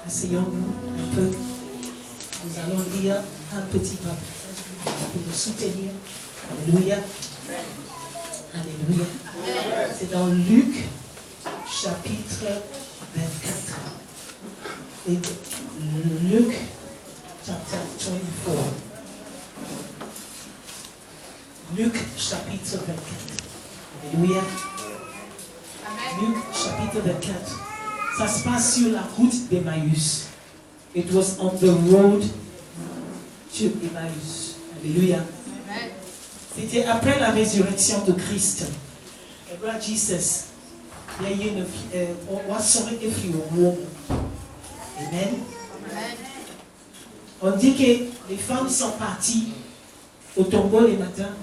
Asseyons-nous un peu. Nous allons lire un petit passage pour nous soutenir. Alléluia. Alléluia. C'est dans Luc, chapitre 24. Et Luc, chapitre 24. Luc, chapitre 24. Alléluia. Luc, chapitre 24. Ça se passe sur la route d'Emmaüs. It was on the road to Emmaüs. Alléluia. C'était après la résurrection de Christ. Et voilà, Jesus. Il y a eu une. On va sauver les filles au monde. Amen. On dit que les femmes sont parties au tombeau les matins.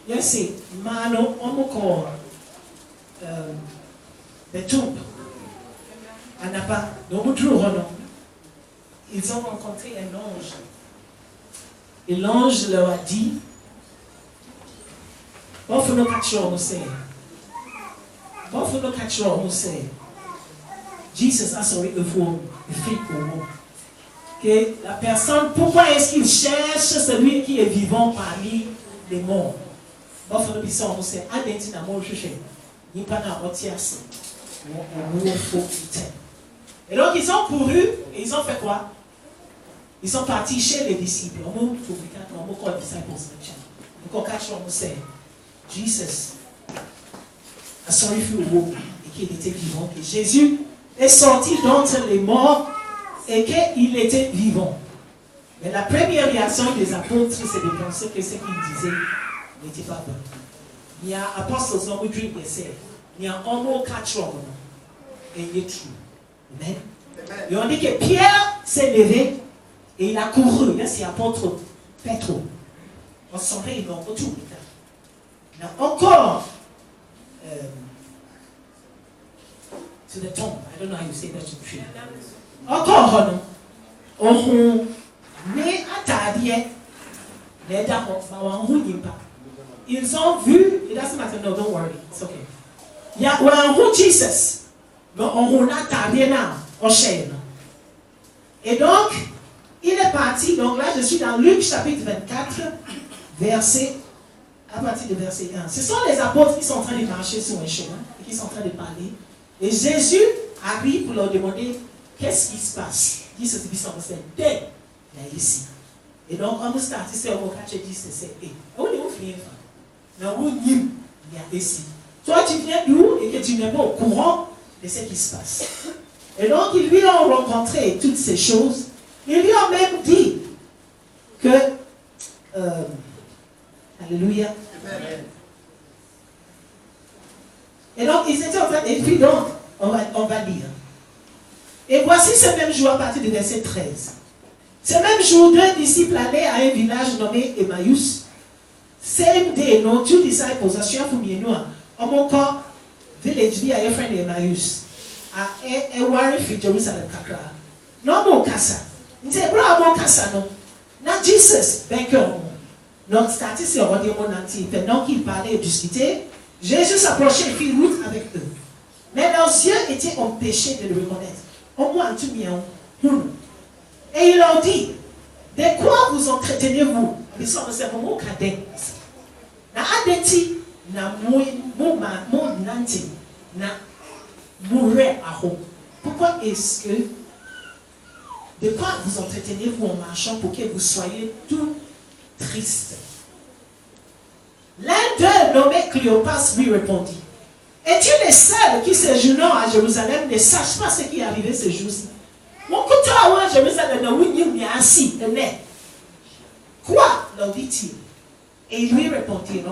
Il y a ces manos, on encore des tombes. On n'a pas. Ils ont rencontré un ange. Et l'ange leur a dit, Jesus a sauvé le fou, le fait au monde. Que la personne, pourquoi est-ce qu'il cherche celui qui est vivant parmi les morts? Et donc ils ont couru et ils ont fait quoi? Ils sont partis chez les disciples. Jesus a sauvé le monde et qu'il était vivant. Que Jésus est sorti d'entre les morts et qu'il était vivant. Mais la première réaction des apôtres, c'est de penser que ce qu'ils disaient n'était pas bon. Il y a apôtres qui ont dit il y a un mot 4 jours et il est true. Amen. Et on dit que Pierre s'est levé et il a couru. Là, c'est apôtre Pétro. On s'en fait, ils ont retour. Il a encore to the tomb. I don't know how you say that in Twi. Encore, on met à Tadier. Ils ont vu, it doesn't matter, no, don't worry, it's okay. Il y a un Jesus, mais on a Tadier là, on chaîne. Et donc, il est parti, donc là je suis dans Luc chapitre 24, à partir du verset 1. Ce sont les apôtres qui sont en train de marcher sur un chemin, et qui sont en train de parler. Et Jésus arrive pour leur demander qu'est-ce qui se passe. Il se dit ça, c'est dès là ici. Et donc, on va starter sur le catch et dit c'est où est-ce que tu viens? Où il y a ici. Toi, tu viens d'où et que tu n'es pas au courant de ce qui se passe. Et donc, ils lui ont rencontré toutes ces choses. Ils lui ont même dit que Alléluia. Amen. Et donc, ils étaient en train, et puis donc, on va lire. Et voici ce même jour à partir du verset 13. Ce même jour, 2 disciples allaient à un village nommé Emmaüs. Same day, no, 2 disciples, a chef from Yenua, Omoko village via a friend Emmaüs, a worry for Jerusalem Kakra. No more Kasa. Nte bra mo Kasa no. Na Jesus, banker. Donc, starté sur le démon anti. Pendant qu'ils parlaient et discutaient, Jésus s'approchait et fit route avec eux. Mais leurs yeux étaient empêchés de le reconnaître. Au moins, tout bien. Et il leur dit, de quoi vous entretenez-vous? Ils sont c'est mon cadet. Na adeti na mon nanti na mourre à haut. Pourquoi est-ce que de quoi vous entretenez-vous en marchant pour que vous soyez tout triste? L'un d'eux, nommé Cléopas, lui répondit, es-tu le seul qui séjournant à Jérusalem ne sache pas ce qui est arrivé ce jour-ci? Mon couteau à Jérusalem n'est assis, quoi, leur dit-il? Et il lui répondit,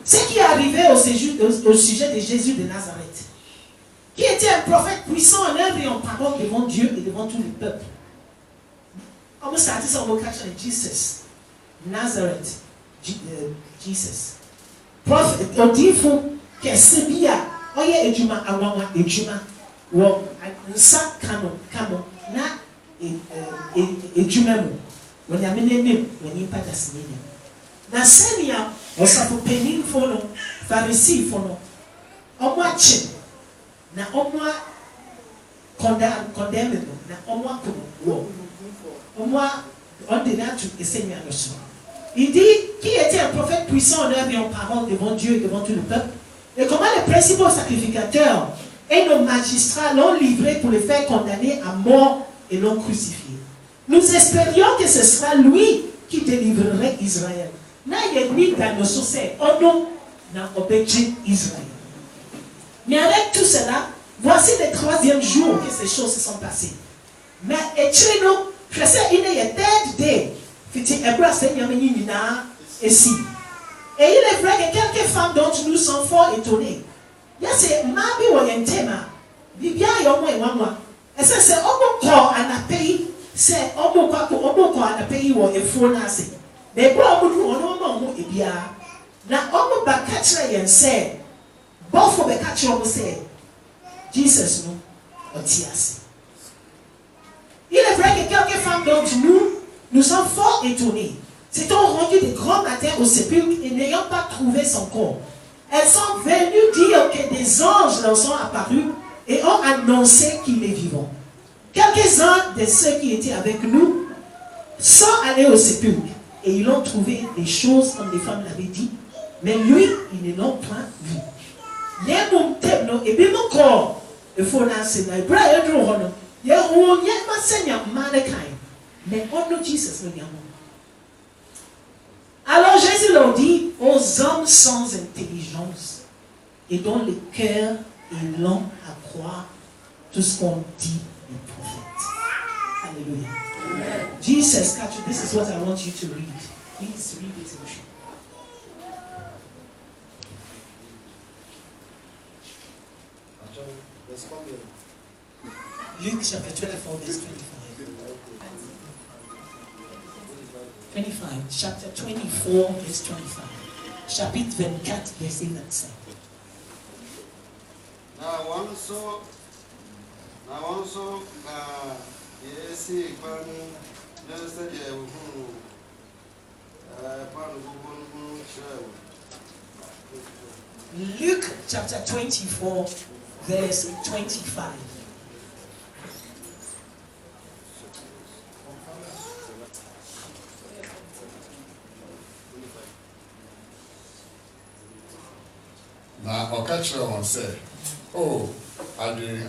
ce qui est arrivé au sujet de Jésus de Nazareth, qui était un prophète puissant en œuvre et en parole devant Dieu et devant tout le peuple. On va starter sur le catch de Jesus. Nazareth, Jesus. Prophète, on dit il faut que c'est bien. Oye ejuma awama ejuma wo nsa kano na ejuma mu. Wọ́n yà mí n'enim wọ́n yín padà sí n'enim. Na sẹ́niyà ọ̀sàpọ̀ pẹ̀lú fọ́nù Pharisee fọ́nù ọmọ àkyẹ na ọmọ condamne au moins au moins on dira tout et Seigneur le soir. Il dit qui était un prophète puissant en œuvre et en parole devant Dieu et devant tout le peuple, et comment les principaux sacrificateurs et nos magistrats l'ont livré pour le faire condamner à mort et l'ont crucifié. Nous espérions que ce sera lui qui délivrerait Israël. N'a ni dans nos sourcils, oh non, n'a obéi Israël. Mais avec tout cela, voici le 3e jour que ces choses se sont passées. Mais et-il je sais, il y a des fiti ebra Seigneur nina ici. Et il est vrai que quelques femmes d'entre nous sont fort étonnées. Il y a ces mabi ou yentema, bibia yomo et moi. Et ça c'est omo ko anapei, c'est omo ko anapei ou efonase. Mais pour omo ebia, na omo ba kachira yense, bofo be kachira omo se, Jesus no otiase. Il est vrai que quelques femmes d'entre nous sommes fort étonnés. S'étant rendues de grands matins au sépulcre et n'ayant pas trouvé son corps. Elles sont venues dire que des anges leur sont apparus et ont annoncé qu'il est vivant. Quelques-uns de ceux qui étaient avec nous sont allés au sépulcre et ils ont trouvé des choses comme les femmes l'avaient dit, mais lui, ils ne l'ont pas vu. Les mots et bien mon corps, il faut lancer là. Mais on nous Jesus le alors Jésus leur dit aux hommes sans intelligence et dont le cœur est lent à croire tout ce qu'on dit les prophètes. Alléluia. Amen. Jesus, this is what I want you to read. Please read it. Luc chapter 24, verse 25. 25. Chapter 24, verse 25. Chapitre 24, verset 25. Luke chapter 24, verse 25. Na ɔka kyerɛ wɔn sɛ o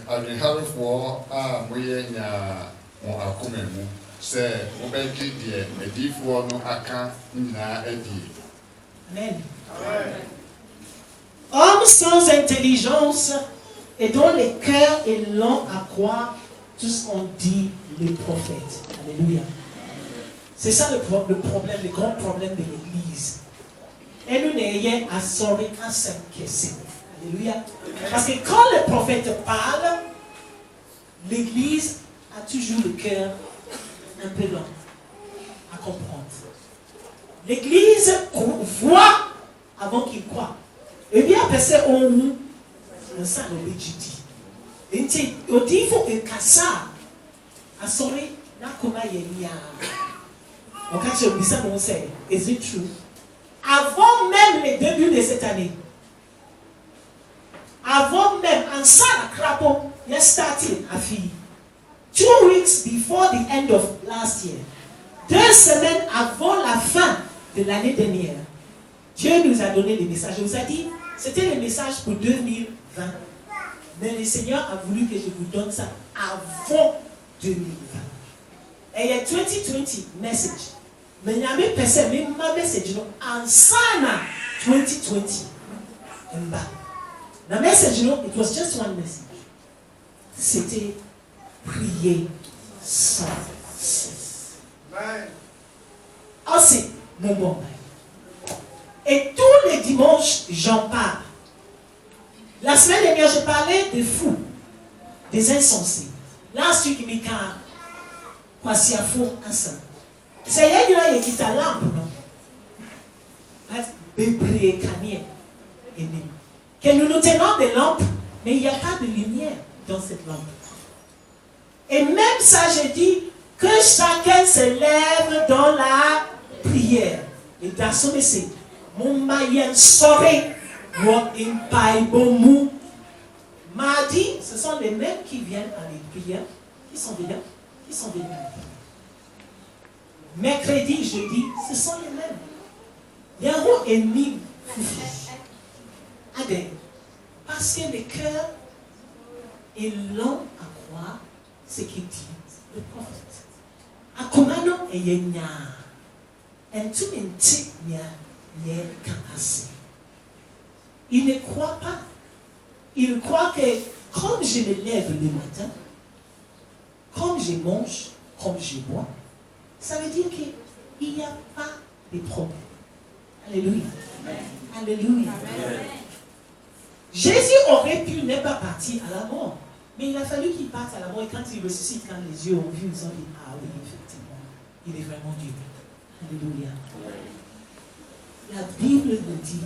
adwenharefoɔ a moyɛ nyaa mo akoma mu sɛ mobɛgye deɛ adiyifoɔ no aka nyinaa adie. Amen. Hommes sans intelligence et dont le cœur est lent à croire tout ce qu'on dit les prophètes. Alléluia. C'est ça le problème, le grand problème de l'Église. Et nous n'ayons à sauver un seul question. Alléluia. Parce que quand le prophète parle, l'Église a toujours le cœur un peu lent à comprendre. L'Église voit avant qu'il croit. Et bien, parce qu'on ça l'obédit. Et il faut que ça a sauvé la comment il y a. On a dit ça, on sait. Is it true? Avant même le début de cette année, avant même, en ça, la crapaud, il a starté à fille. 2 weeks before the end of last year, 2 semaines avant la fin de l'année dernière, Dieu nous a donné des messages. Il nous a dit, c'était le message pour 2020. Mais le Seigneur a voulu que je vous donne ça avant 2020. Et il y a 2020 message. Mais il y a même personne, même ma message, en sana 2020. The message, it was just one message. C'était prier sans cesse. Ah, c'est mon bon bail. Et tous les dimanches, j'en parle. La semaine dernière, je parlais des fous, des insensés. Last week, il m'a quoi si à faux ensemble. C'est là qu'il y a une lampe, non? Que nous nous tenons des lampes, mais il n'y a pas de lumière dans cette lampe. Et même ça, je dis que chacun se lève dans la prière. Et dans son essai, mon maïen sauvé, moi, in païbomou, Mardi, ce sont les mêmes qui viennent à les prières, qui sont venus à la prière. Mercredi, jeudi, ce sont les mêmes. Yaro et Mim Fufu. Adèle. Parce que le cœur est lent à croire ce qu'il dit le prophète. Akomano et Yenya. Et tout le monde il ne croit pas. Il croit que comme je me lève le matin, comme je mange, comme je bois, ça veut dire qu'il n'y a pas de problème. Alléluia. Alléluia. Jésus aurait pu ne pas partir à la mort. Mais il a fallu qu'il parte à la mort. Et quand il ressuscite, quand les yeux ont vu, ils ont dit, ah oui, effectivement, il est vraiment Dieu. Alléluia. La Bible nous dit,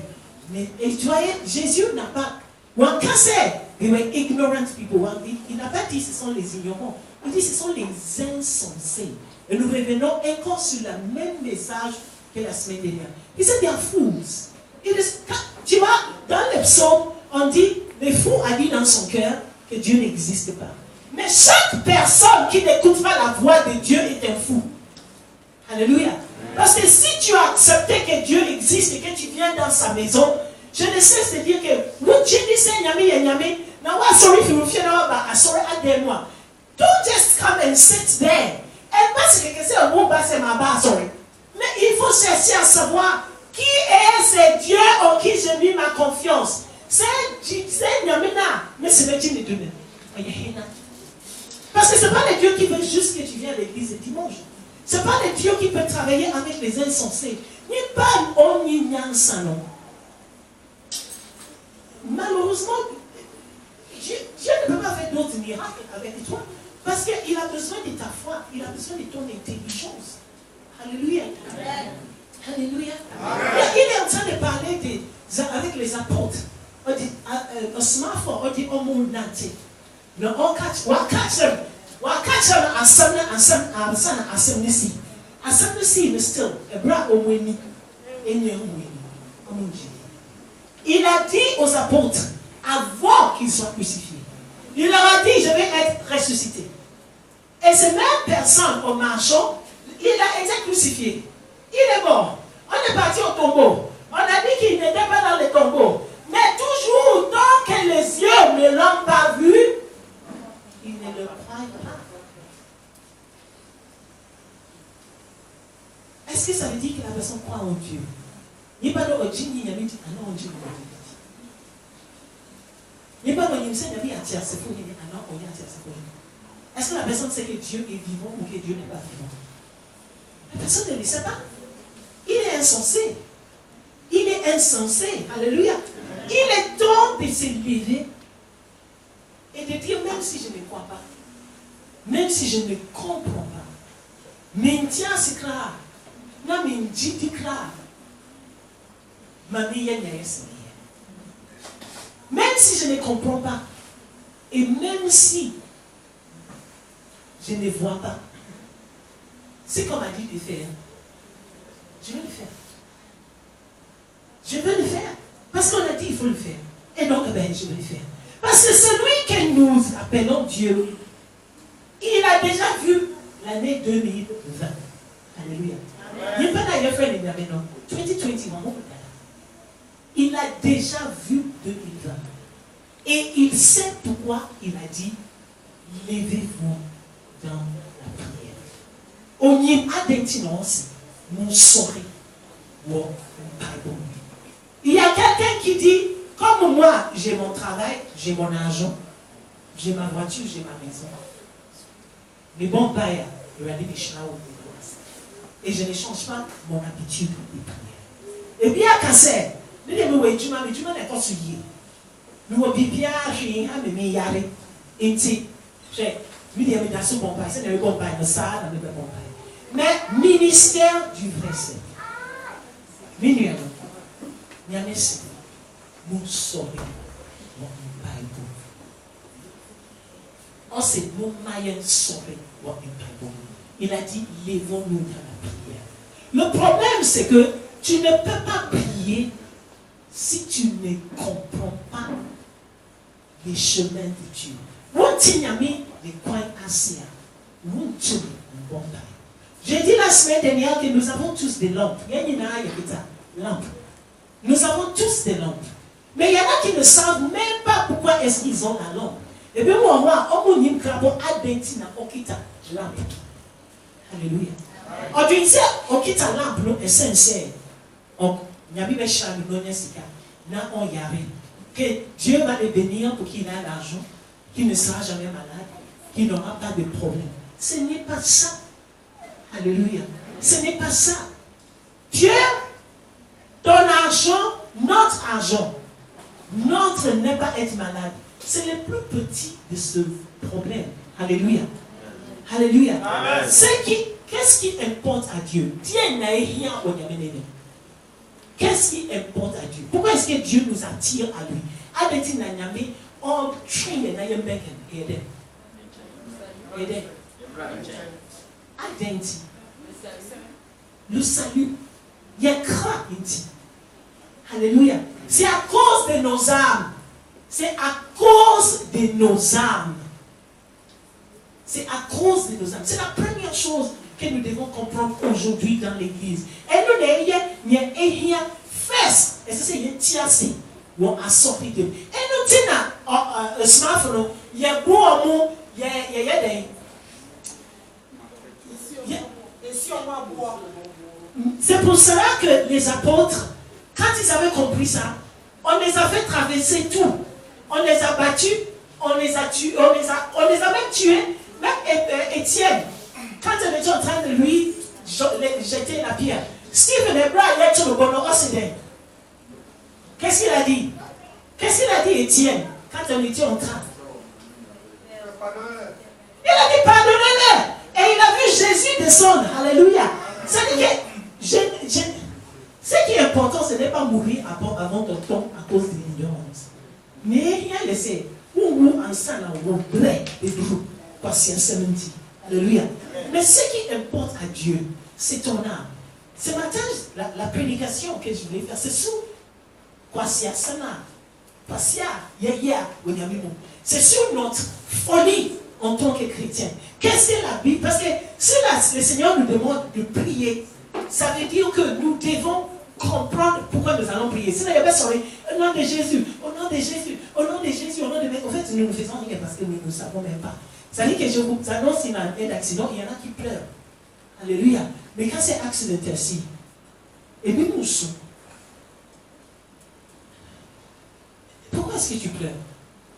mais et tu vois, Jésus n'a pas, one can say, they were ignorant people. Il n'a pas dit ce sont les ignorants. Il dit ce sont les insensés. Et nous revenons encore sur le même message que la semaine dernière. Il dit, they are fools. Tu vois, dans les psaumes, on dit, le fou a dit dans son cœur que Dieu n'existe pas. Mais chaque personne qui n'écoute pas la voix de Dieu est un fou. Alléluia. Parce que si tu as accepté que Dieu existe et que tu viens dans sa maison, je ne cesse de dire que don't just come and sit there. Mais il faut chercher à savoir qui est ce Dieu en qui j'ai mis ma confiance. C'est Nyamina, mais c'est le Dieu de Dieu. Parce que ce n'est pas le Dieu qui veut juste que tu viennes à l'église le dimanche. Ce n'est pas le Dieu qui peut travailler avec les insensés. Ni pas non. Malheureusement, Dieu ne peut pas faire d'autres miracles avec toi. Parce qu'il a besoin de ta foi. Il a besoin de ton intelligence. Alléluia. Amen. Alléluia. Amen. Il est en train de parler avec les apôtres. On dit, un smartphone, on dit, on monte. On catch them. Il a dit aux apôtres, avant qu'ils soient crucifiés, il leur a dit, je vais être ressuscité. Et ces mêmes personnes, en marchant, il a été crucifié. Il est mort. On est parti au tombeau. On a dit qu'il n'était pas dans le tombeau. Mais toujours, tant que les yeux ne l'ont pas vu, il ne le croient pas. Est-ce que ça veut dire que la personne croit en Dieu? Il n'y a pas de Dieu, il y a dit, ah non, Dieu, il n'y a pas de Dieu, il y a dit, ah non, on y a. Est-ce que la personne sait que Dieu est vivant ou que Dieu n'est pas vivant? La personne ne le sait pas. Il est insensé. Il est insensé. Alléluia. Il est temps de se lever et de dire, même si je ne crois pas, même si je ne comprends pas, maintiens ce clair. Non, mais dit clair. Même si je ne comprends pas, et même si je ne vois pas, c'est comme a dit de faire. Je vais le faire. Je veux le faire. Parce qu'on a dit qu'il faut le faire. Et donc, je vais le faire. Parce que celui que nous appelons Dieu, il a déjà vu l'année 2020. Alléluia. Il n'y a pas d'ailleurs fait les non. 2021. Il a déjà vu 2020. Et il sait pourquoi il a dit, levez-vous dans la prière. On y a des tinonces, nous saurons. Il y a quelqu'un qui dit, comme moi, j'ai mon travail, j'ai mon argent, j'ai ma voiture, j'ai ma maison. Mais bon, il y a des chinaos. Et je ne change pas mon habitude de prière. Et bien, quand c'est, nous devons voir, tu m'as pas suivi. Nous avons bien rien à me yare. Et tu sais, nous devons dire, c'est bon, c'est un bon paille, ça, c'est un bon paille. Mais, ministère du vrai Seigneur. Minuit, nous saurons mon paille. On sait, nos maillons sauront mon paille. Il a dit, levons-nous dans la prière. Le problème, c'est que tu ne peux pas prier si tu ne comprends pas des chemins de Dieu. Wontinyami les coins assis. Wontumi bon bail. J'ai dit la semaine dernière que nous avons tous des lampes. Lampes. Nous avons tous des lampes. Mais il y en a qui ne savent même pas pourquoi est-ce qu'ils ont la lampe. Et bien moi, on m'a dit que lampe. Alléluia. On dit que okita lampe est sincère. On y a mis les chats on y arrive. Que Dieu va les bénir pour qu'il ait l'argent, qu'il ne sera jamais malade, qu'il n'aura pas de problème. Ce n'est pas ça. Alléluia. Ce n'est pas ça. Dieu, ton argent, notre n'est pas être malade. C'est le plus petit de ce problème. Alléluia. Alléluia. Qu'est-ce qui importe à Dieu? Dieu n'a rien au Yamenene. Qu'est-ce qui importe à Dieu? Pourquoi est-ce que Dieu nous attire à lui? Adeti Nanyame, on train les Nayambek et Eden. Adenti. Le salut. Il y a cra ici. Alléluia. C'est à cause de nos âmes. C'est à cause de nos âmes. C'est à cause de nos âmes. C'est la première chose que nous devons comprendre aujourd'hui dans l'église. Et nous n'ayons rien fait. Et ça, c'est une tiasse. Ou un sorti de. Et nous tenons un smartphone. Il y a beau amour. Il y a des. C'est pour cela que les apôtres, quand ils avaient compris ça, on les a fait traverser tout. On les a battus, on les a tués, on les a même tués. Même Étienne, quand on était en train de lui jeter la pierre, Stephen Abraham est sur le bon océan. Qu'est-ce qu'il a dit? Qu'est-ce qu'il a dit, Étienne, quand on était en train? Il a dit pardonnez-le. Et il a vu Jésus descendre. Alléluia. C'est-à-dire que ce qui est important, ce n'est pas mourir avant ton temps à cause de l'ignorance. Mais rien laisser. Ou ensemble, on blé et tout. Alléluia. Mais ce qui importe à Dieu, c'est ton âme. Ce matin, la prédication que je voulais faire, c'est sur c'est sur notre folie en tant que chrétien. Qu'est-ce que la Bible? Parce que si le Seigneur nous demande de prier, ça veut dire que nous devons comprendre pourquoi nous allons prier. Sinon, il y avait sorti au nom de Jésus, au nom de Jésus, au nom de Jésus, au nom de... En fait, nous ne faisons rien parce que nous ne savons même pas. Ça veut dire que je vous annonce qu'il y a un accident, il y en a qui pleurent. Alléluia. Mais quand c'est accidentel, si, et nous nous sommes. Pourquoi est-ce que tu pleures?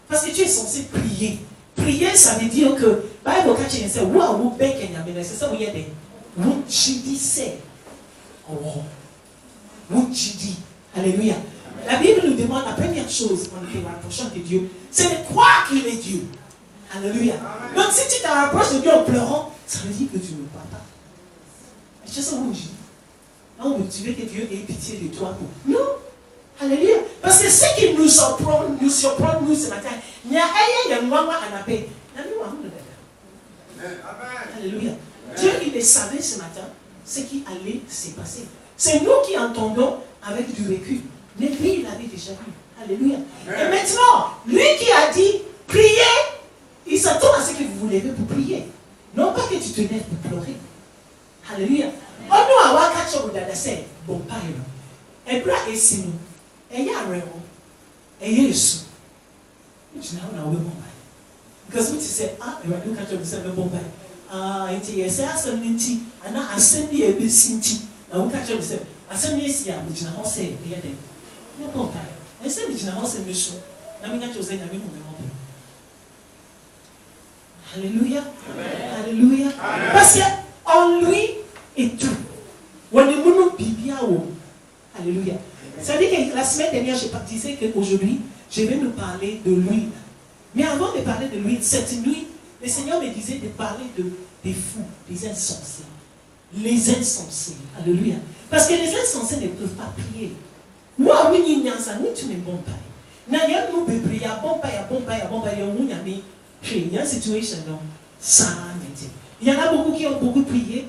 Parce que tu es censé prier. Prier, ça veut dire que, c'est ça où il y a des. Alléluia. La Bible nous demande la première chose en te rapprochant de Dieu, c'est de croire qu'il est Dieu. Alléluia. Donc si tu te rapproches de Dieu en pleurant, ça veut dire que tu ne crois pas. C'est ça où je dis. Non, mais tu veux que Dieu ait pitié de toi. Non. Alléluia. Parce que ce qui nous surprend, nous ce matin, il y a un moment à la paix. Alléluia. Dieu, il le savait ce matin ce qui allait se passer. C'est nous qui entendons avec du recul. Mais lui, il avait déjà vu. Alléluia. Et maintenant, lui qui a dit, priez, il s'attend à ce que vous vous levez pour prier. Non pas que tu te lèves pour pleurer. Alléluia. On nous a quelque chose d'adressé. Bon, pas et puis, et si nous. Et il y a un rayon. Et il y a un sou. Tu n'as pas un bon bail. Because what you say, you are looking at yourself a bon bail. It is a seminity, and I send you a bit sinti. Now, look at yourself. I send you a sea, which I say, the other. No bon bail. I send you a house and mission. Now, we got to say, I mean, Alléluia. Alléluia. Parce qu'en lui est tout. On est mono bibiao. Alléluia. Ça veut dire que la semaine dernière, je disais qu'aujourd'hui, je vais nous parler de l'huile. Mais avant de parler de l'huile, cette nuit, le Seigneur me disait de parler des fous, des insensés. Les insensés. Alléluia. Parce que les insensés ne peuvent pas prier. Moi, oui, il y a ça, nous, tu n'es bon pas. Il y a bon pas, il y a bon pas, il y a bon pas, il y a bon pas, il y a bon pas, il y a une situation, non, ça il y en a beaucoup qui ont beaucoup prié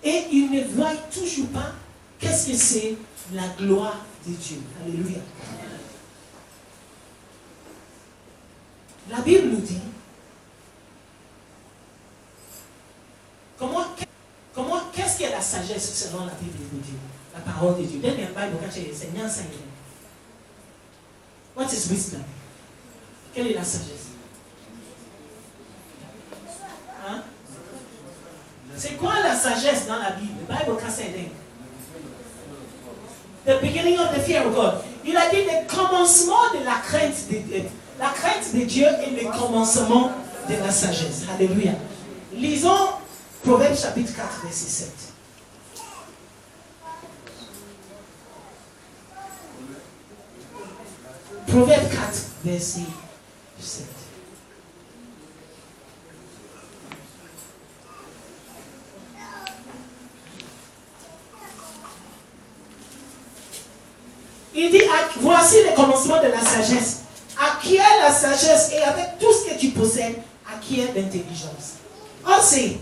et ils ne voient toujours pas qu'est-ce que c'est la gloire de Dieu. Alléluia. La Bible nous dit qu'est-ce qu'est la sagesse selon la Bible nous dit, la parole de Dieu. What is wisdom? Quelle est la sagesse? Hein? C'est quoi la sagesse dans la Bible? The Bible can say that. The beginning of the fear of God. Il a dit le commencement de la crainte de Dieu. La crainte de Dieu est le commencement de la sagesse. Alléluia. Lisons Proverbe chapitre 4, verset 7. Proverbe 4, verset 7. Il dit, voici le commencement de la sagesse. Acquiert la sagesse et avec tout ce que tu possèdes, acquiert l'intelligence. Oh, c'est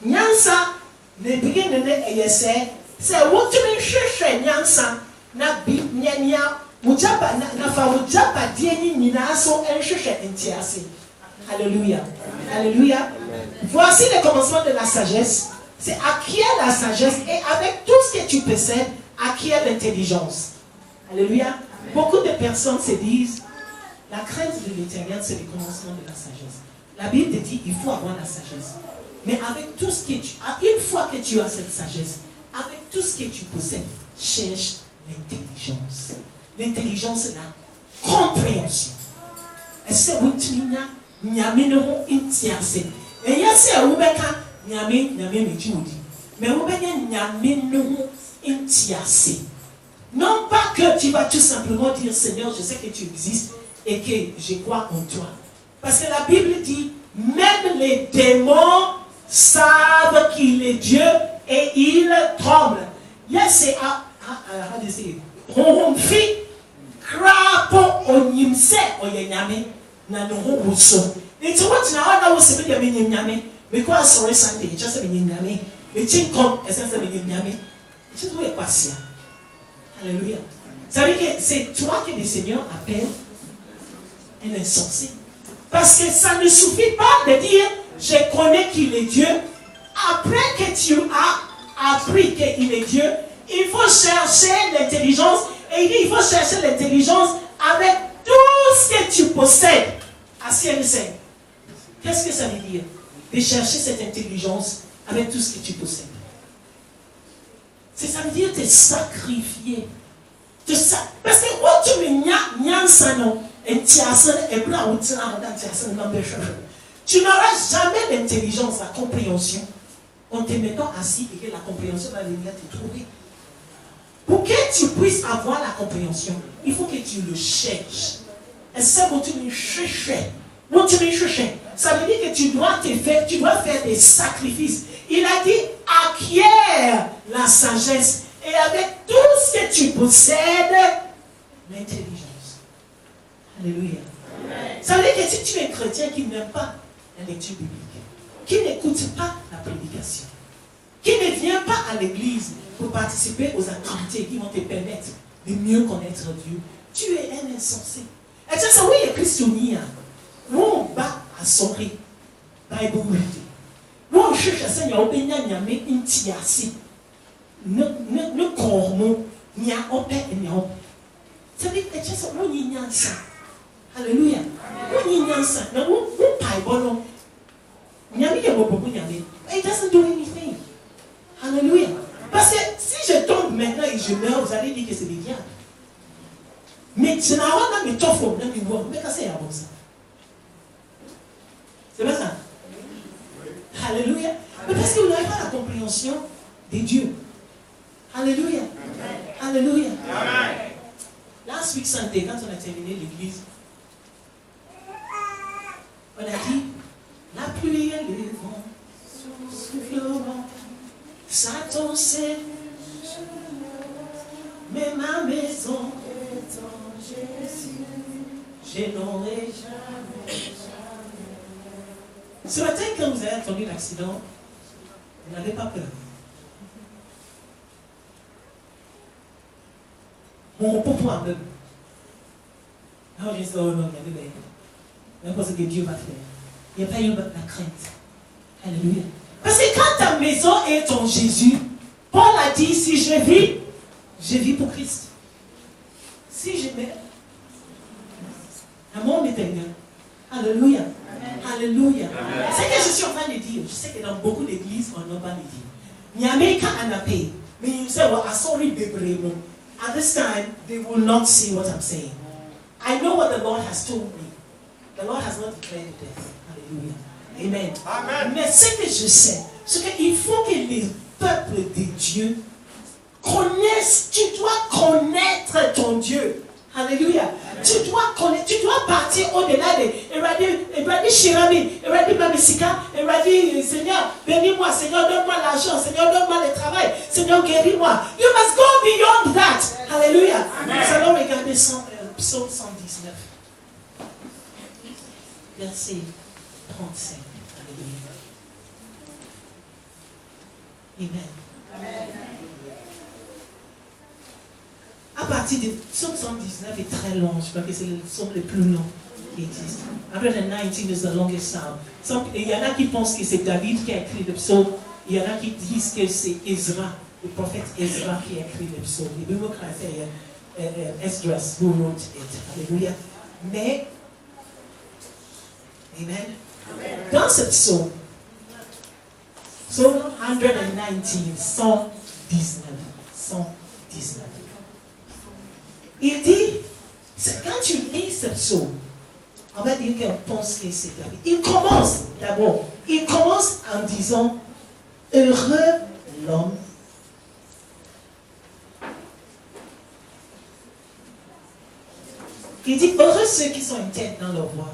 Nyansa, ne begin de ne c'est où tu me cherches Nyansa, na bi nyanya, mujaba na fa mujaba dieni ninaso en cherche entiasi. Alléluia. Alléluia. Voici le commencement de la sagesse. C'est acquiert la sagesse et avec tout ce que tu possèdes, acquiert l'intelligence. Alléluia. Beaucoup de personnes se disent, la crainte de l'Éternel, c'est le commencement de la sagesse. La Bible te dit, il faut avoir la sagesse. Mais avec tout ce que une fois que tu as cette sagesse, avec tout ce que tu possèdes, cherche l'intelligence. L'intelligence, c'est la compréhension. Est-ce que vous n'avez intiacé? Et il y a ces oubeka, mais oubeka intiacé. Non pas que tu vas tout simplement dire, Seigneur, je sais que tu existes et que je crois en toi. Parce que la Bible dit, même les démons savent qu'il est Dieu et ils tremblent. Yes, c'est crapo onyimse oyenyame na no ho wuso. It's what now na wo se be nyame because sorry Sunday just be nyame. The chin come essence be nyame. It's just way passia. Alléluia. Ça veut dire que c'est toi que le Seigneur appelle un insensé. Parce que ça ne suffit pas de dire je connais qu'il est Dieu. Après que tu as appris qu'il est Dieu, il faut chercher l'intelligence. Et il dit il faut chercher l'intelligence avec tout ce que tu possèdes. À ciel saint. Qu'est-ce que ça veut dire? De chercher cette intelligence avec tout ce que tu possèdes. Ça veut dire te sacrifier. Parce que quand tu me tu n'auras jamais l'intelligence, la compréhension en te mettant assis et que la compréhension va venir te trouver. Pour que tu puisses avoir la compréhension, il faut que tu le cherches. Et ça, quand tu me cherches, ça veut dire que tu dois faire des sacrifices. Il a dit, acquiert la sagesse et avec tout ce que tu possèdes, l'intelligence. Alléluia. Amen. Ça veut dire que si tu es chrétien qui n'aime pas la lecture biblique, qui n'écoute pas la prédication, qui ne vient pas à l'église pour participer aux activités qui vont te permettre de mieux connaître Dieu, tu es un insensé. Et tu sais, oui, il y a Christonia, où on bat à sourire, Bible reading. Où on cherche à Seigneur, on peut y aller une tiasi. Ne cormo, n'y a opé et n'y a opé. Ça veut dire que tu sais, on y a ça. Alléluia. On y a ça. Mais on paille bon. N'y a rien beaucoup, n'y a rien. It doesn't do anything. Alléluia. Parce que si je tombe maintenant et je meurs, vous allez dire que c'est des diables. Mais je n'ai pas de temps pour me voir. Mais qu'est-ce que c'est avant ça? C'est pas ça? Alléluia. Mais parce que vous n'avez pas la compréhension de Dieu. Alléluia. Alléluia. Last week Sunday, quand on a terminé l'église, on a dit, la pluie et le vent souffleront, Satan sait, mais ma maison, je n'aurai jamais. Ce matin, quand vous avez entendu l'accident, vous n'avez pas peur. Mon repos pour un peu. Non, je dis, oh non, il y avait N'importe ce que Dieu va faire. Il n'y a pas eu la crainte. Alléluia. Parce que quand ta maison est ton Jésus, Paul a dit, si je vis pour Christ. Si je meurs, l'amour m'éternel. Alléluia. Amen. Alléluia. C'est ce que je suis en train de dire. Je sais que dans beaucoup d'églises, on n'a pas le dire. Nyameka anape. Mais you say, well, I'm sorry, Bebremo. At this time, they will not see what I'm saying. I know what the Lord has told me. The Lord has not declared death. Hallelujah. Amen. Amen. Mais ce que je sais, c'est qu'il faut que les peuples de Dieu connaissent. Tu dois connaître ton Dieu. Alléluia. Tu dois connaître, tu dois partir au-delà de Eradi Shirami, Eradi Mamisika, Eradi Seigneur, bénis-moi, Seigneur, donne-moi l'argent, Seigneur, donne-moi le travail, Seigneur, guéris-moi. You must go beyond that. Alléluia. Nous allons regarder Psaume 119, verset 35. Alléluia. Amen. Amen. À partir de Psaume 119 est très long, je crois que c'est le psaume le plus long qui existe. 119 is the longest psalm. Il y en a qui pensent que c'est David qui a écrit le psaume, il y en a qui disent que c'est Ezra, le prophète Ezra qui a écrit le psaume. Les bibliographes, Esdras who wrote it. Alléluia. Mais, amen. Dans ce psaume, Psaume 119, il dit, quand tu lis ce psaume, on va dire qu'on pense que c'est David. Il commence en disant, heureux l'homme il dit, heureux ceux qui sont intègres dans leur voie,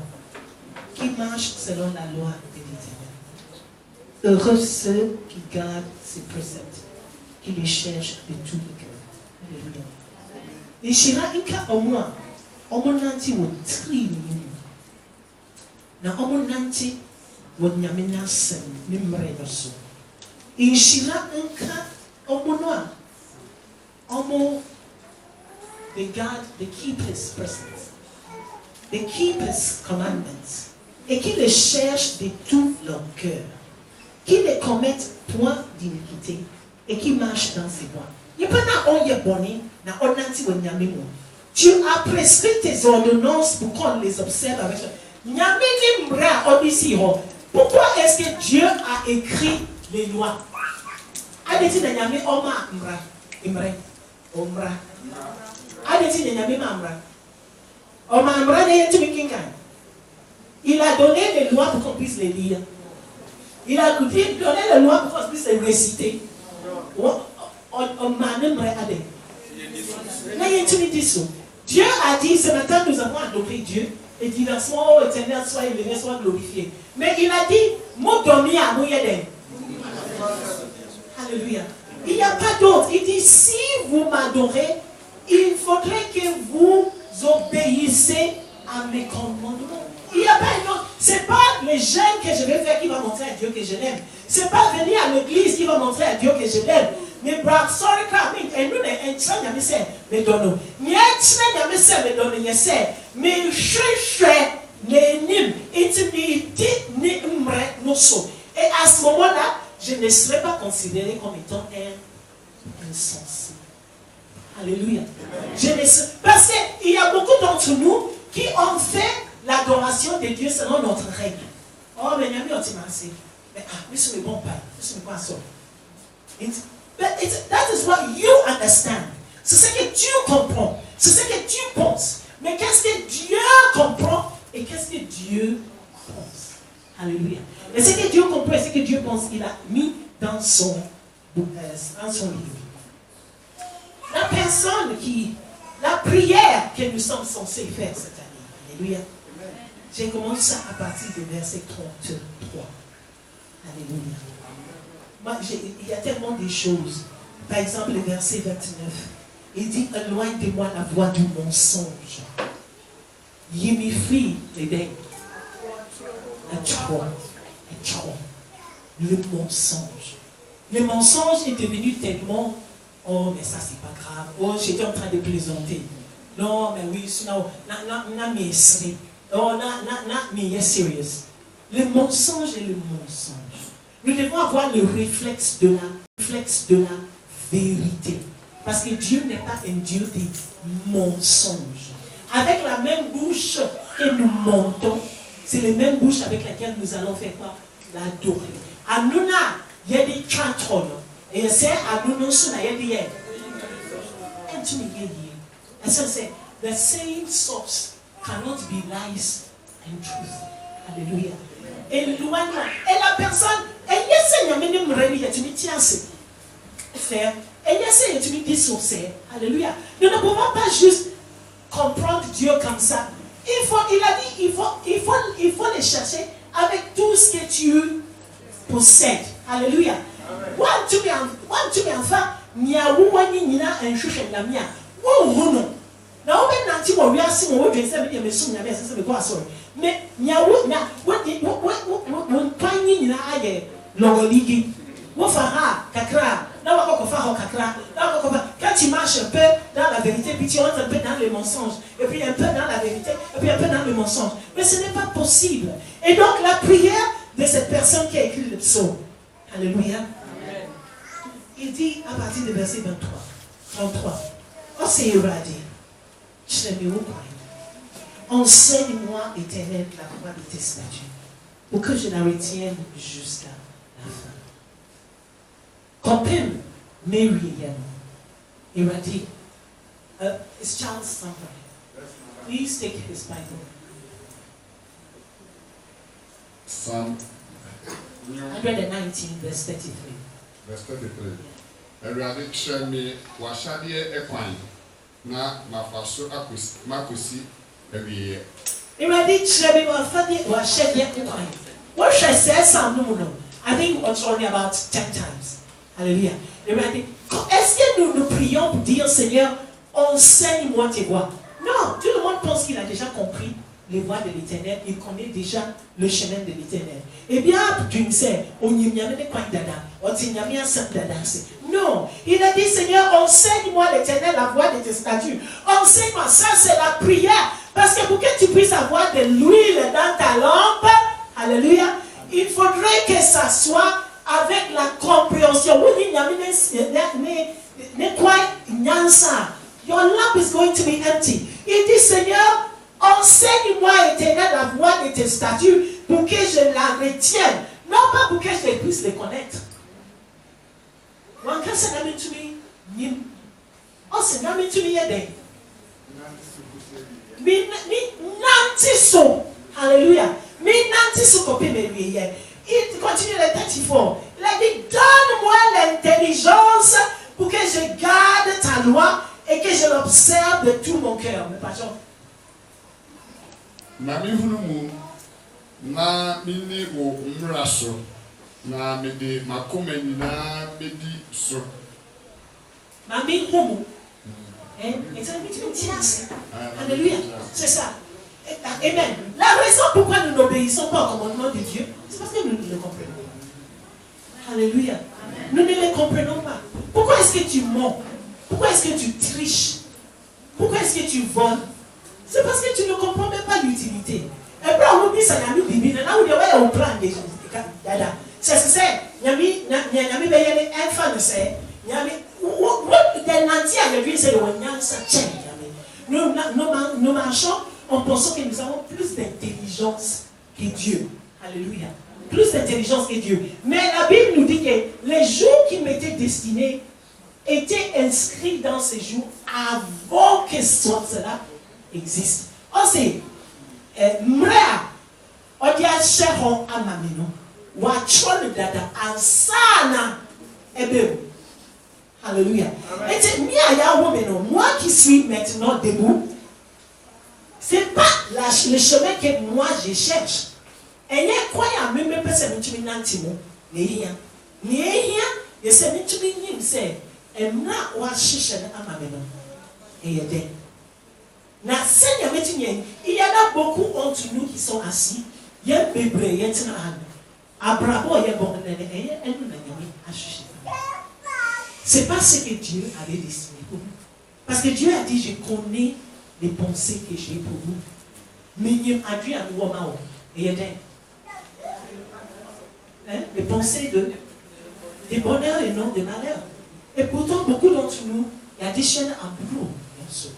qui marchent selon la loi de l'Éternel. Heureux ceux qui gardent ses préceptes, qui les cherchent de tout le cœur. Alléluia. Les Shira Inka Omwa, Omonanti would three. Na Omonanti would Yamina Sem, Nimreverso. In Shira Inka Omonwa, Omo, they guard, they keep his presence, they keep his commandments, et qui les cherchent de tout leur cœur, qui ne commettent point d'iniquité, et qui marchent dans ses voies. Tu as prescrit tes ordonnances pour qu'on les observe avec toi. Pourquoi est-ce que Dieu a écrit les lois? Il a donné les lois pour qu'on puisse les lire. Il a donné les lois pour qu'on puisse les réciter. Dieu a dit, ce matin nous avons adoré Dieu et dit, sois éternel, sois élevé, sois glorifié. Mais il a dit, alléluia. Il n'y a pas d'autre. Il dit, si vous m'adorez, il faudrait que vous obéissez à mes commandements. Il n'y a pas une autre. Ce n'est pas les jeûnes que je vais faire qui va montrer à Dieu que je l'aime. Ce n'est pas venir à l'église qui va montrer à Dieu que je l'aime. Mais sorry, et nous, mais donne. Mais et à ce moment-là, je ne serai pas considéré comme étant un insensé. Alléluia. Parce qu'il y a beaucoup d'entre nous qui ont fait l'adoration de Dieu selon notre règle. Oh, mais il y a mis un petit massé. Mais c'est le bon père. C'est pas ça. That is what you understand. C'est ce que Dieu comprend. C'est ce que tu penses. Mais qu'est-ce que Dieu comprend et qu'est-ce que Dieu pense? Alléluia. Et ce que Dieu comprend et ce que Dieu pense, il a mis dans son livre. La prière que nous sommes censés faire cette année. Alléluia. J'ai commencé à partir du verset 33. Alléluia. Moi, il y a tellement de choses. Par exemple, le verset 29. Il dit, éloigne de moi la voix du mensonge. Yémifie les dents. Le mensonge. Le mensonge est devenu tellement, oh, mais ça, c'est pas grave. Oh, j'étais en train de plaisanter. Non, mais oui, Oh, mais est serious. Le mensonge est le mensonge. Nous devons avoir le réflexe de la vérité. Parce que Dieu n'est pas un Dieu des mensonges. Avec la même bouche que nous mentons, c'est la même bouche avec laquelle nous allons faire quoi? L'adorer. À nous, il y a des chantons. Et c'est à nous, il y a des. And so say, the same source cannot be lies and truth. Alléluia. Et la personne, elle essaie de me réveiller, tu me tiens assez. Elle essaie de me dissocier. Alléluia. Nous ne pouvons pas juste comprendre Dieu comme ça. Il a dit, il faut les chercher avec tout ce que tu possèdes. Alléluia. Tu me enfin, miaou wani nina un chouche na mia. Wo no. Na o be nanti mo wi ase mo dwen se me sum na me se me ko asori. Mais miaou na wo twanyi nina aye logoligi. Wo fa ha kakra. Na wa ko fa ho kakra. Na wa ko fa quand tu marches un peu dans la vérité puis tu entres un peu dans le mensonge et puis un peu dans la vérité et puis un peu dans le mensonge. Mais ce n'est pas possible. Et donc la prière de cette personne qui a écrit le psaume. Alléluia. Il dit à partir du verset 33. Oh, c'est éradié. Je ne me vois pas. Enseigne-moi, Éternel, la voie de tes statuts, pour que je la retienne jusqu'à la fin. Compare Mary éradié. It's Charles somebody. Please take his Bible. Psalm 119, verse 33. Verse 33. Erade kyerɛ me w'ahyɛdeɛ ɛkwan na mafa so makosi awieɛ. Erade kyerɛ me w'ahyɛdeɛ ɛkwan. Wɔhwɛ sɛ Psalm no mu no, I think it's only about 10 times. Alléluia. Erade, est-ce que nous prions pour dire Seigneur, enseigne-moi tes voies? Non, tout le monde pense qu'il a déjà compris les voies de l'Éternel, il connaît déjà le chemin de l'Éternel. Eh bien, tu me sais, non, il a dit Seigneur, enseigne-moi l'Éternel la voie de tes statuts. Enseigne-moi, ça c'est la prière. Parce que pour que tu puisses avoir de l'huile dans ta lampe, alléluia, il faudrait que ça soit avec la compréhension. Your lamp is going to be empty. Il dit Seigneur, enseigne-moi, Éternel, la voie de tes statuts pour que je la retienne. Non pas pour que je puisse les connaître. Alléluia. Il continue le texte fort. Il a dit, donne-moi l'intelligence pour que je garde ta loi et que je l'observe de tout mon cœur. Mais pas genre. Mami hunu na mini wo mmra so na mede makoma nyina bedi so. Mami hunu. Et ça me dit alléluia. C'est ça. Amen. La raison pourquoi nous n'obéissons pas au commandement de Dieu, c'est parce que nous ne le comprenons pas. Alléluia. Nous ne les comprenons pas. Pourquoi est-ce que tu mens? Pourquoi est-ce que tu triches? Pourquoi est-ce que tu voles? C'est parce que tu ne comprends même pas l'utilité. Et puis on oublie ça, il y a mis Bibi, là où il y a un plan déjà. C'est ce que c'est. Il y a mis un fan de ça. Il y a mis des nantis à l'église, c'est le Wanyan Satchen. Nous marchons en pensant que nous avons plus d'intelligence que Dieu. Alléluia. Plus d'intelligence que Dieu. Mais la Bible nous dit que les jours qui m'étaient destinés étaient inscrits dans ces jours avant que cela existe. On sait, Mrea, on dit à Cheron Amamino, Wachon Dada, Ansana, Ebe. Alléluia. Et c'est moi qui suis maintenant debout. C'est pas le chemin que moi je cherche. Et il y a quoi à même personne qui m'a dit Néhia. Néhia, et c'est une tuning, c'est et moi, on cherche à ma maison. Et il y a des. Il y en a beaucoup entre nous qui sont assis. Il y a un bébé, il y a un Abraham, il y a bon, il y a un c'est pas ce que Dieu avait destiné pour nous. Parce que Dieu a dit, je connais les pensées que j'ai pour vous. Minim adui à nous au et les pensées de bonheur et non de malheur. Et pourtant, beaucoup d'entre nous, il y a des chaînes en boulot, bien sûr.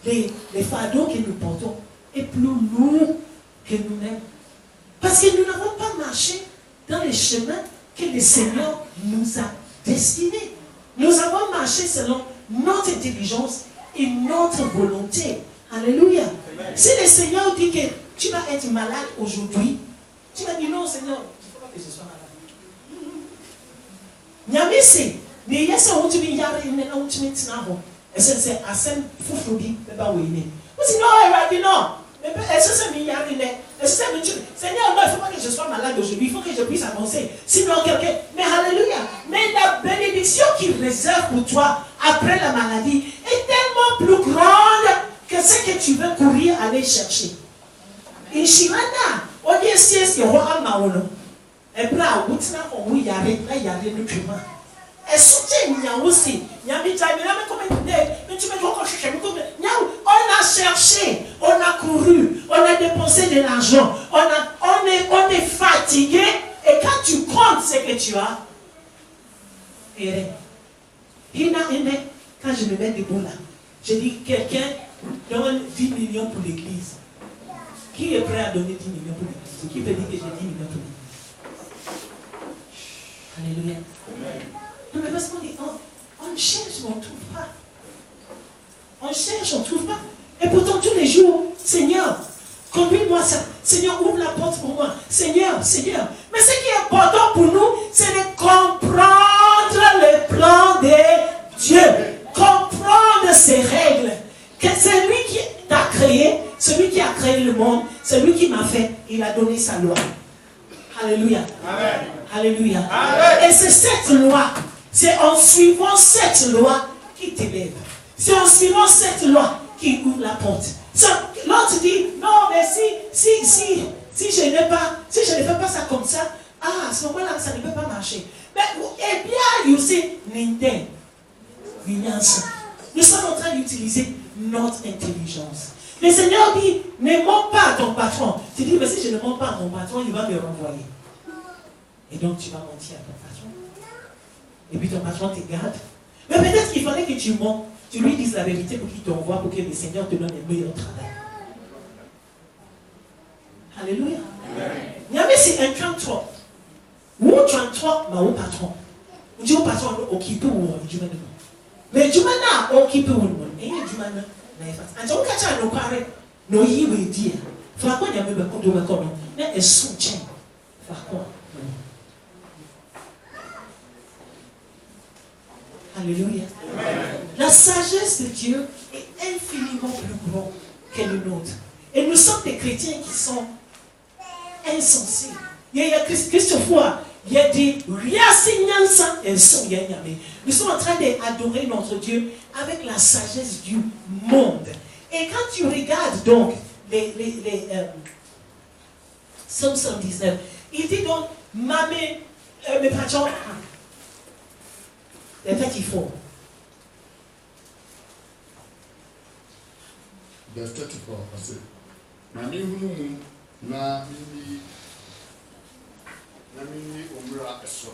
Les fardeaux que nous portons est plus lourd que nous-mêmes. Parce que nous n'avons pas marché dans les chemins que le Seigneur nous a destinés. Nous avons marché selon notre intelligence et notre volonté. Alléluia. Si le Seigneur dit que tu vas être malade aujourd'hui, tu vas dire non, Seigneur, il ne faut pas que je sois malade. Nyamisi, mais il y a ça où tu viens, il y a où tu viens, et c'est à scène foufoudi, mais pas oui. Vous dites non, il va dire non. Mais est-ce que c'est milliard? Est-ce que c'est Seigneur, non, il ne faut pas que je sois malade aujourd'hui, il faut que je puisse avancer. Sinon, quelqu'un. Mais alléluia. Mais la bénédiction qu'il réserve pour toi après la maladie est tellement plus grande que ce que tu veux courir aller chercher. Et Shimana, on dit si c'est roi Maolo. Et là, on dit qu'il y a des documents. Et soutien, il y a aussi. Il y a des on a cherché, on a couru, on a dépensé de l'argent, on est fatigué. Et quand tu comptes ce que tu as, quand je me mets debout là, je dis quelqu'un donne 10 millions pour l'église. Qui est prêt à donner 10 millions pour l'église? Qui peut dire que j'ai 10 millions pour l'église? Alléluia. Non, mais parce qu'on dit, on cherche, mais on ne trouve pas. On cherche, on ne trouve pas. Et pourtant, tous les jours, Seigneur, conduis-moi ça. Seigneur, ouvre la porte pour moi. Seigneur, Seigneur. Mais ce qui est important pour nous, c'est de comprendre le plan de Dieu. Comprendre ses règles. Que c'est lui qui t'a créé, celui qui a créé le monde, c'est lui qui m'a fait. Il a donné sa loi. Alléluia. Amen. Alléluia. Amen. Et c'est cette loi. C'est en suivant cette loi qui t'élève. C'est en suivant cette loi qui ouvre la porte. L'autre dit, non, mais si je ne fais pas ça comme ça, à ce moment-là, ça ne peut pas marcher. Mais, eh bien, you see, nous sommes en train d'utiliser notre intelligence. Le Seigneur dit, ne mens pas à ton patron. Tu dis, mais si je ne mens pas à mon patron, il va me renvoyer. Et donc, tu vas mentir à ton patron. Et puis ton patron te garde. Mais peut-être qu'il fallait que tu mens. Tu lui dises la vérité pour qu'il t'envoie, pour que le Seigneur te donne le meilleur travail. Alléluia. Il y avait c'est un 33. Ou 33, mais au patron. On dit au patron, on quitte ou on dit maintenant. Mais du maintenant, on quitte ou on. Et du maintenant, on a fait. On a parlé. Nous y veut dire. Faut quoi il y a même un de record. Mais elle soutient. Faut quoi? Alléluia. La sagesse de Dieu est infiniment plus grande que le nôtre. Et nous sommes des chrétiens qui sont insensés. Il y a Christophe, il y a des riassignansans et son yanyame. Nous sommes en train d'adorer notre Dieu avec la sagesse du monde. Et quand tu regardes donc Psaume 119, il dit donc, mes patrons, en fait, il faut. Verse 34, parce que Mami Hunu na mini omra eso.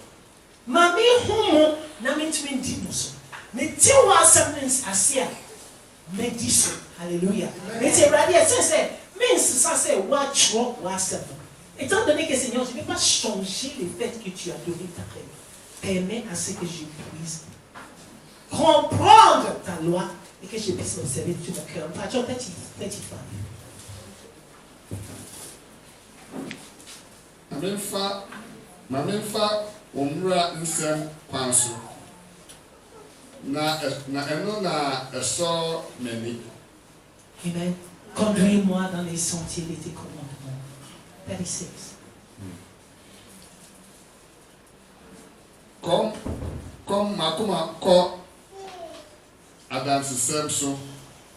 Mami Hunu na mitwin dimuso. Me tiwa semnens asia. Me diso. Alléluia. Mais c'est vrai, c'est mais ça c'est watch what. Étant donné que Seigneur, je ne vais pas changer le fait que tu as donné ta règle. Permets à ce que je puisse comprendre ta loi et que je puisse l'observer de tout mon cœur. Patron 35. Mamenfa omura nsem kwanso. Na eno na eso meni. Amen. Conduis-moi dans les sentiers de tes commandements. 36. Comme makuma ko adansisem so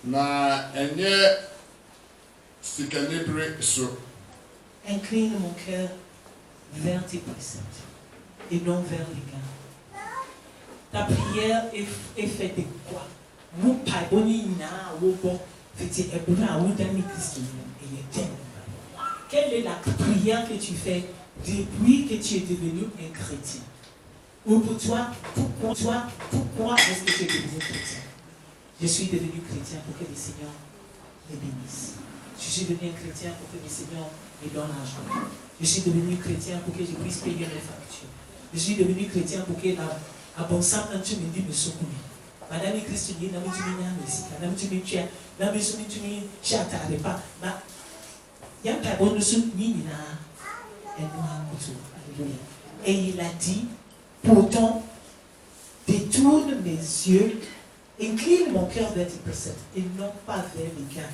na enye sikanebre so. Incline mon cœur vers tes préceptes et non vers les gars. Ta prière est faite de quoi? Vous pardonnez na wobo Quelle est la prière que tu fais depuis que tu es devenu un chrétien? Ou pour toi, pourquoi est-ce que tu es devenu chrétien? Je suis devenu chrétien pour que le Seigneur me bénisse. Je suis devenu chrétien pour que le Seigneur me donne l'argent. Je suis devenu chrétien pour que je puisse payer mes factures. Je suis devenu chrétien pour que la bonne sang quand tu me dis me secouer. Madame Christ, tu dis, madame tu me tiens, madame tu me tiens, pas. Et il a dit, pourtant, détourne mes yeux, incline mon cœur vers tes préceptes et non pas vers les gars.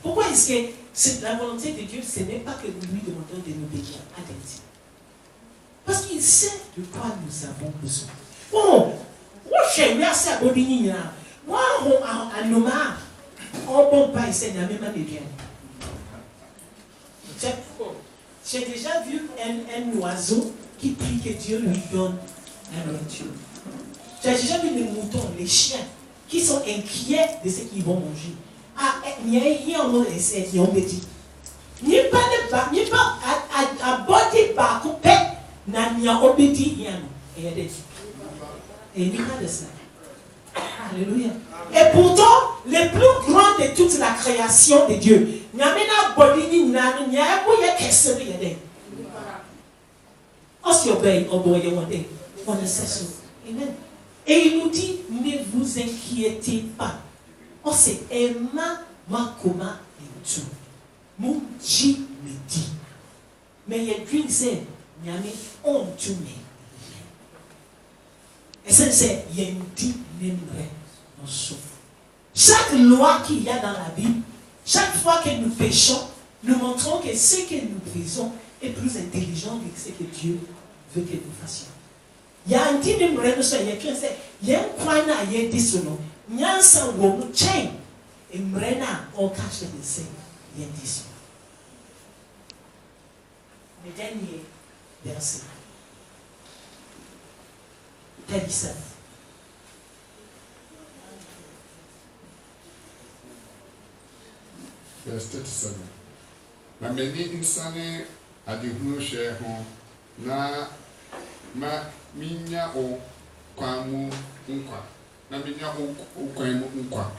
Pourquoi est-ce que c'est la volonté de Dieu, ce n'est pas que nous lui demandons de nous bénir? Parce qu'il sait de quoi nous avons besoin. Oh, moi je suis assez à Bobigny. Moi, à Noma, on ne peut pas essayer de même de bien. J'ai déjà vu un oiseau qui prie que Dieu lui donne la nourriture. J'ai déjà vu les moutons, les chiens, qui sont inquiets de ce qu'ils vont manger. Ah, il y a un essai qui ont dit. Ni pas à body bar coupé, n'a obédi rien. Et il n'y a pas de ça. Alléluia. Et pourtant, les plus grands de toute la création de Dieu, il n'y a pas de question. On s'y obéit, on ne sait pas. Amen. Et il nous dit, ne vous inquiétez pas. On sait, Emma, Makoma et tout. Mon Dieu me dit. Mais il y a une scène, il y a on tout met. Et ça, c'est, il y a une dit, chaque loi qu'il y a dans la Bible, chaque fois que nous péchons, nous montrons que ce que nous faisons est plus intelligent que ce que Dieu veut que nous fassions. Il y a un petit numéro de ça, il y a un point à y être solo. Il y a un sang où on tient et mrena on cache le sein. Il y a un tissu. Le dernier verset. T'as dit ça. Verse 37. Na meni insane adihunu share ho na ma minya o kwamu nkwa na minya o kwamu nkwa.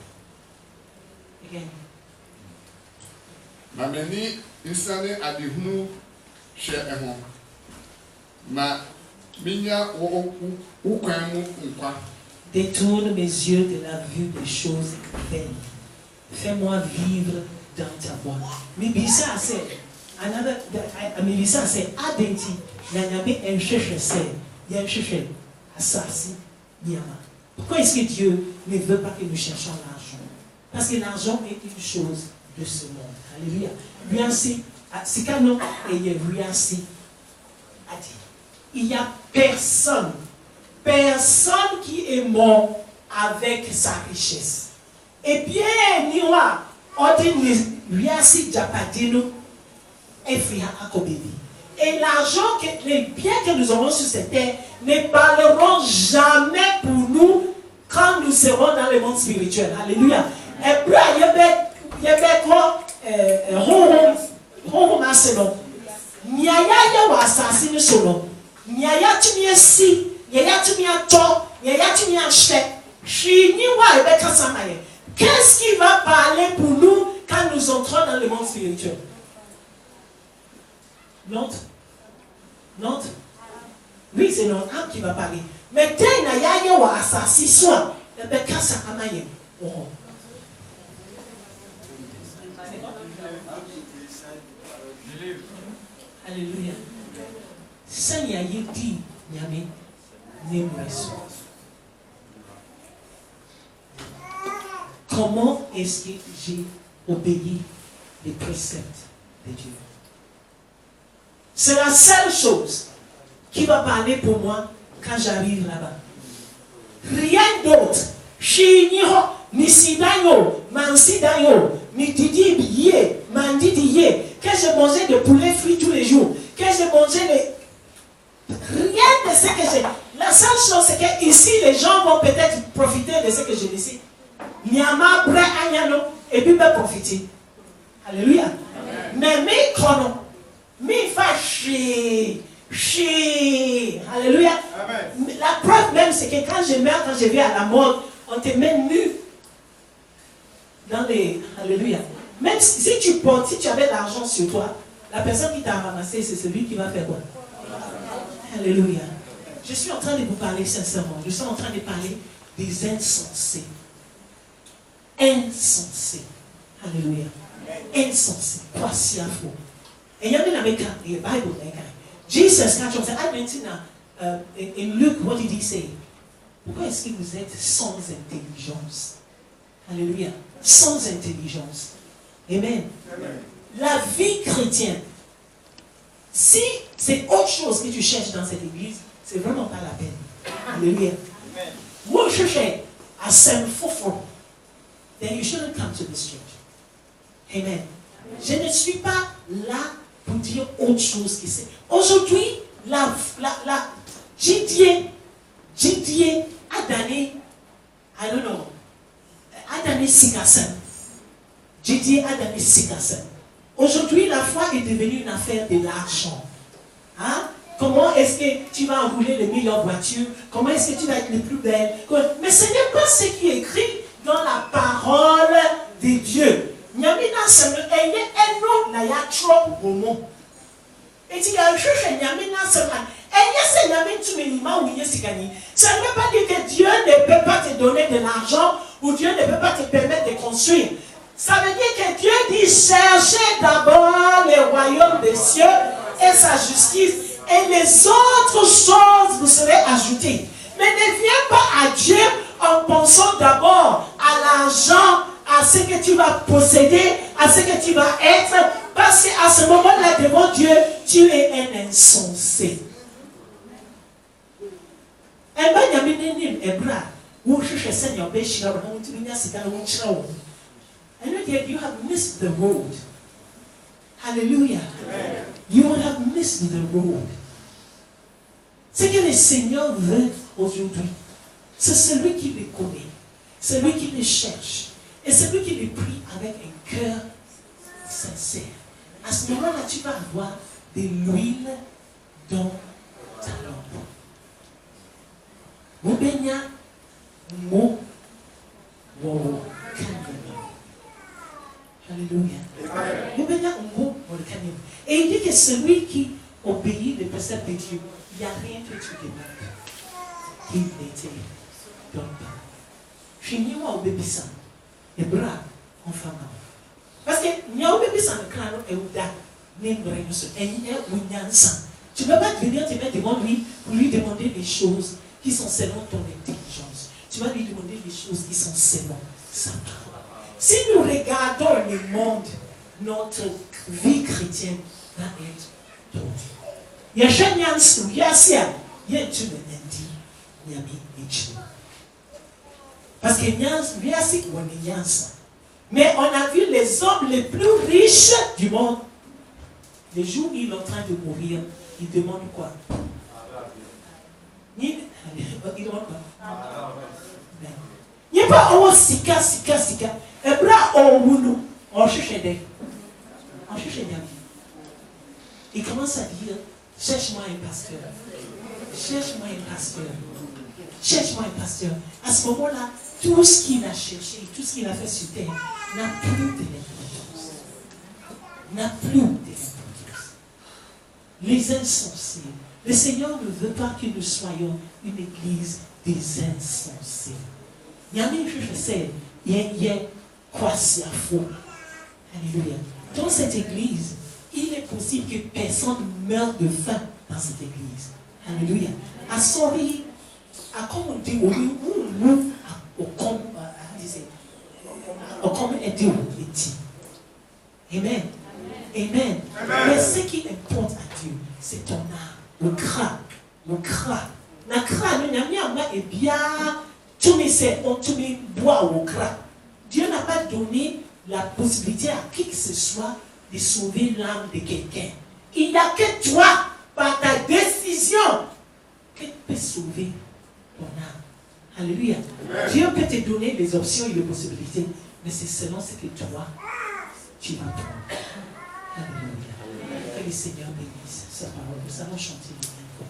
Again. Na meni insane adihunu share ho na minya o kwamu nkwa. Détourne mes yeux de la vue des choses vaines. Fais-moi vivre dans ta voie. Mibisa c'est another Mibisa c'est adenti n'yabe un cherche c'est il y a un cherche assassin niama. Pourquoi est-ce que Dieu ne veut pas que nous cherchions l'argent? Parce que l'argent est une chose de ce monde. Alléluia. Bien si c'est quand nous ayez rien si a dit. Il n'y a personne qui est mort avec sa richesse. Et bien, niwa, et l'argent, les biens que nous aurons sur cette terre ne parleront jamais pour nous quand nous serons dans le monde spirituel. Alléluia. Et puis, il y avait quoi? Ronron selon. Nyaya wa assassine selon. Nyaya tu m'y si. Nyaya tu m'y a tort. Nyaya tu m'y a acheté. Chini wa ebeka samaye. Qu'est-ce qui va parler pour nous quand nous entrons dans le monde spirituel? L'autre? Oui, c'est notre âme qui va parler. Mais dès qu'il y a un assassin, soit, il y a un assassin. Alléluia. Seigneur, il dit, Yamé, n'aimez-vous. Comment est-ce que j'ai obéi les préceptes de Dieu? C'est la seule chose qui va parler pour moi quand j'arrive là-bas. Rien d'autre. Chiniho, ni sidayo, mansidayo, ni didi biye, mandidiye. Que je mangeais de poulet frit tous les jours. Que je mangeais de... Rien de ce que j'ai. La seule chose, c'est qu'ici, les gens vont peut-être profiter et puis peut profiter. Alléluia. Mais mes chrono, mes fâchés, alléluia. Amen. La preuve même, c'est que quand je meurs, quand je vais à la mort, on te met nu dans les... Alléluia. Même si tu portes, si tu avais l'argent sur toi, la personne qui t'a ramassé, c'est celui qui va faire quoi? Alléluia. Je suis en train de vous parler sincèrement. Je suis en train de parler des insensés. Insensés. Alléluia. Insensés. Voici à faux. Et il y a une American, in the Bible, Jesus, quand on dit, I mentioned in Luke, what did he say? Pourquoi est-ce que vous êtes sans intelligence? Alléluia. Sans intelligence. Amen. Amen. La vie chrétienne, si c'est autre chose que tu cherches dans cette église, c'est vraiment pas la peine. Alléluia. Moi, je cherche à Saint-Fofo, then you shouldn't come to this church. Amen. Je ne suis pas là pour dire autre chose que c'est. Aujourd'hui, Didier a donné, I don't know, a donné Sikassen. Didier a donné Sikassen. Aujourd'hui, la foi est devenue une affaire de l'argent. Hein? Comment est-ce que tu vas rouler les meilleures voitures? Comment est-ce que tu vas être les plus belles? Mais ce n'est pas ce qui est écrit dans la parole de Dieu. Nyamina sema enye eno na ya tro homo. Eti ya hwehwe nyamina sema enye se nyame ntumi ma wuye sikani. Ça ne veut pas dire que Dieu ne peut pas te donner de l'argent ou Dieu ne peut pas te permettre de construire. Ça veut dire que Dieu dit cherchez d'abord le royaume des cieux et sa justice et les autres choses vous serez ajoutées. Mais ne viens pas à Dieu en pensant d'abord à l'argent, à ce que tu vas posséder, à ce que tu vas être, parce qu'à ce moment-là, devant Dieu, tu es un insensé. You have missed the road. Hallelujah. Amen. You would have missed the road. Ce que le Seigneur veut aujourd'hui, c'est celui qui le connaît, celui qui le cherche, et celui qui le prie avec un cœur sincère. À ce moment-là, tu vas avoir de l'huile dans ta lampe. Moubenya, mo, wo, alléluia. Moubenya, mo, wo, et il dit que celui qui obéit les préceptes de Dieu, il n'y a rien que tu demandes qui ne te donne pas. Je suis ni moi au bébé sang. Et bras, en femme. Parce que n'y a au bébé sang, le crâne est au da, même rien de ce. Et il y a où il y a un sang. Tu ne peux pas venir te mettre devant lui pour lui demander des choses qui sont selon ton intelligence. Tu vas lui demander des choses qui sont selon sa parole. Si nous regardons le monde, notre vie chrétienne va être tordue. Il y a Chanyansu, il y a Sia, il y a Tumenendi, il y a Michi. Parce que il y a Sik ou Nyansa. Mais on a vu les hommes les plus riches du monde. Le jour où il est en train de mourir, il demande quoi? Il demande quoi? Il n'y a pas oh sika. Et bras oh moulou. On cherche des. On cherche des. Il commence à dire, cherche-moi un pasteur. Cherche-moi un pasteur. Cherche-moi un pasteur. À ce moment-là, tout ce qu'il a cherché, tout ce qu'il a fait sur terre, n'a plus de l'importance. N'a plus de l'importance. Les insensés. Le Seigneur ne veut pas que nous soyons une église des insensés. Il y a même chose, je sais, il y a quoi c'est à faux. Alléluia. Dans cette église, il est possible que personne meure de faim dans cette église. Alléluia. À Sori, à comme on dit, comme aider au petit. Amen. Amen. Mais ce qui importe à Dieu, c'est ton âme. Le cra. La cra, nous n'avons pas bien. Tout me boit au cra. Dieu n'a pas donné la possibilité à qui que ce soit de sauver l'âme de quelqu'un. Il n'y a que toi, par ta décision, que tu peux sauver ton âme. Alléluia. Amen. Dieu peut te donner les options et les possibilités, mais c'est selon ce que toi, tu vas prendre. Alléluia. Que le Seigneur bénisse sa parole. Nous allons chanter le